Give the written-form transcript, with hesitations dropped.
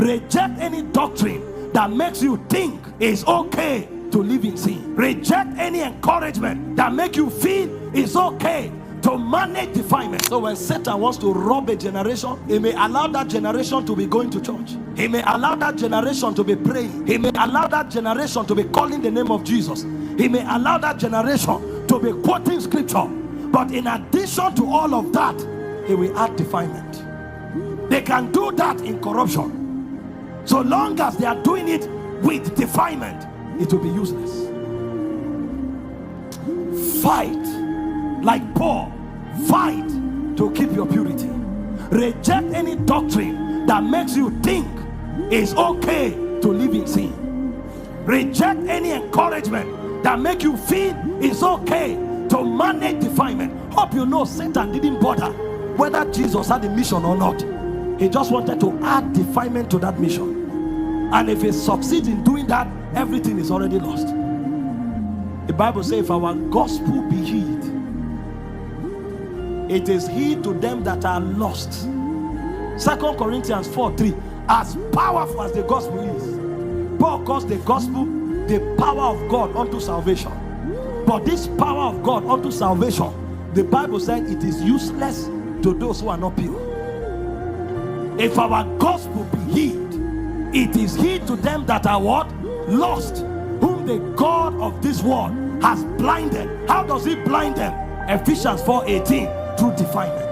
Reject any doctrine that makes you think it's okay to live in sin. Reject any encouragement that make you feel it's okay to manage defilement. So when Satan wants to rob a generation, he may allow that generation to be going to church. He may allow that generation to be praying. He may allow that generation to be calling the name of Jesus. He may allow that generation to be quoting scripture. But in addition to all of that, he will add defilement. They can do that in corruption. So long as they are doing it with defilement, it will be useless. Fight like Paul. Fight to keep your purity. Reject any doctrine that makes you think it's okay to live in sin. Reject any encouragement that make you feel it's okay to manage defilement. Hope you know Satan didn't bother whether Jesus had a mission or not. He just wanted to add defilement to that mission. And if he succeeds in doing that, everything is already lost. The Bible says, if our gospel be hid, it is hid to them that are lost. 2 Corinthians 4:3. As powerful as the gospel is, Paul calls the gospel the power of God unto salvation. But this power of God unto salvation, the Bible said it is useless to those who are not pure. If our gospel be hid, it is hid to them that are what? Lost, whom the God of this world has blinded. How does he blind them? Ephesians 4:18, through defilement.